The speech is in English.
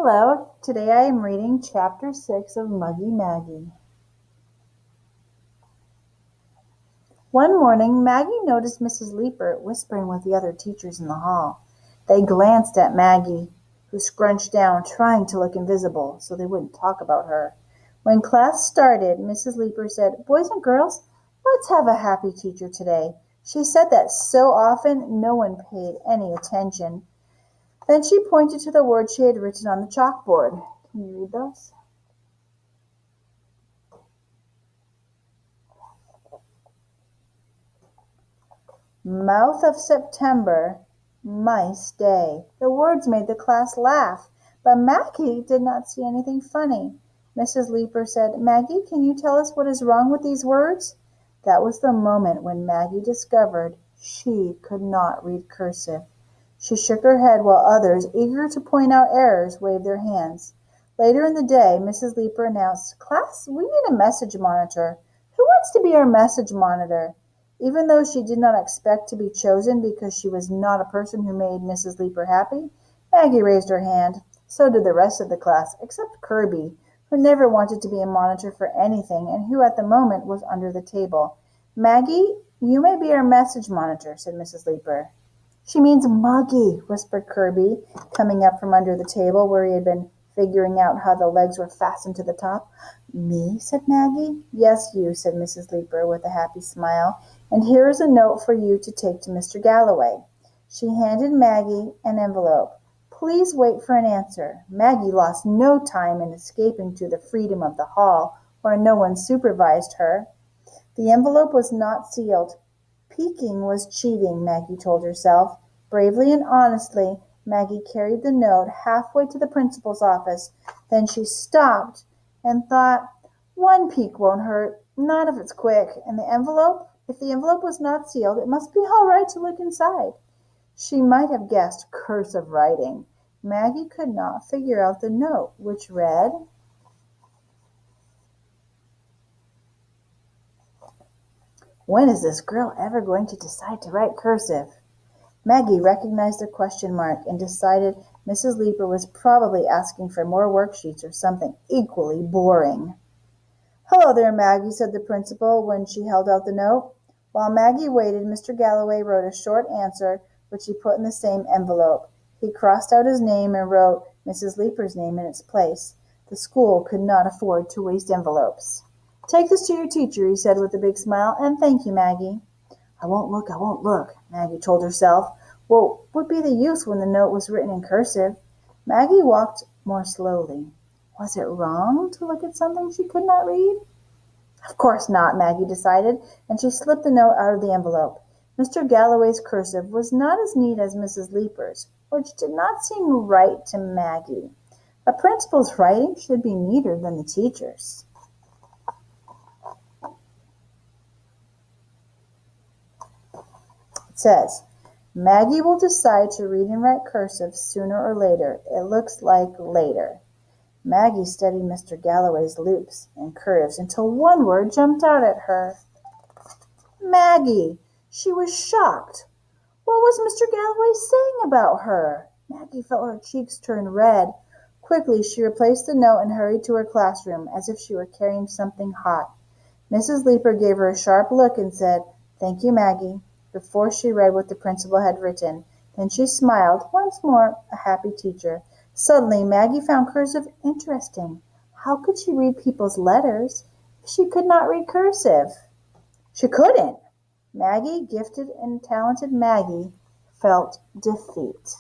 Hello, today I am reading Chapter 6 of Maggie. One morning, Maggie noticed Mrs. Leeper whispering with the other teachers in the hall. They glanced at Maggie, who scrunched down, trying to look invisible so they wouldn't talk about her. When class started, Mrs. Leeper said, "Boys and girls, let's have a happy teacher today." She said that so often no one paid any attention. Then she pointed to the words she had written on the chalkboard. Can you read those? Mouth of September, mice day. The words made the class laugh, but Maggie did not see anything funny. Mrs. Leeper said, "Maggie, can you tell us what is wrong with these words?" That was the moment when Maggie discovered she could not read cursive. She shook her head while others, eager to point out errors, waved their hands. Later in the day, Mrs. Leeper announced, "Class, we need a message monitor. Who wants to be our message monitor?" Even though she did not expect to be chosen because she was not a person who made Mrs. Leeper happy, Maggie raised her hand. So did the rest of the class, except Kirby, who never wanted to be a monitor for anything and who at the moment was under the table. "Maggie, you may be our message monitor," said Mrs. Leeper. "She means Muggie," whispered Kirby, coming up from under the table where he had been figuring out how the legs were fastened to the top. "Me?" said Maggie. "Yes, you," said Mrs. Leeper with a happy smile. "And here is a note for you to take to Mr. Galloway." She handed Maggie an envelope. "Please wait for an answer." Maggie lost no time in escaping to the freedom of the hall, where no one supervised her. The envelope was not sealed. Peeking was cheating, Maggie told herself. Bravely and honestly, Maggie carried the note halfway to the principal's office. Then she stopped and thought, "One peek won't hurt, not if it's quick. And if the envelope was not sealed, it must be all right to look inside." She might have guessed cursive writing. Maggie could not figure out the note, which read, "When is this girl ever going to decide to write cursive?" Maggie recognized the question mark and decided Mrs. Leeper was probably asking for more worksheets or something equally boring. "Hello there, Maggie," said the principal when she held out the note. While Maggie waited, Mr. Galloway wrote a short answer, which he put in the same envelope. He crossed out his name and wrote Mrs. Leeper's name in its place. The school could not afford to waste envelopes. "Take this to your teacher," he said with a big smile, "and thank you, Maggie." I won't look," Maggie told herself. What would be the use when the note was written in cursive? Maggie walked more slowly. Was it wrong to look at something she could not read? Of course not, Maggie decided, and she slipped the note out of the envelope. Mr. Galloway's cursive was not as neat as Mrs. Leeper's, which did not seem right to Maggie. A principal's writing should be neater than the teacher's. It says, "Maggie will decide to read and write cursive sooner or later. It looks like later." Maggie studied Mr. Galloway's loops and curves until one word jumped out at her. Maggie! She was shocked. What was Mr. Galloway saying about her? Maggie felt her cheeks turn red. Quickly she replaced the note and hurried to her classroom, as if she were carrying something hot. Mrs. Leeper gave her a sharp look and said, "Thank you, Maggie," before she read what the principal had written. Then she smiled, once more a happy teacher. Suddenly Maggie found cursive interesting. How could she read people's letters if she could not read cursive? She couldn't. Maggie, gifted and talented Maggie, felt defeat.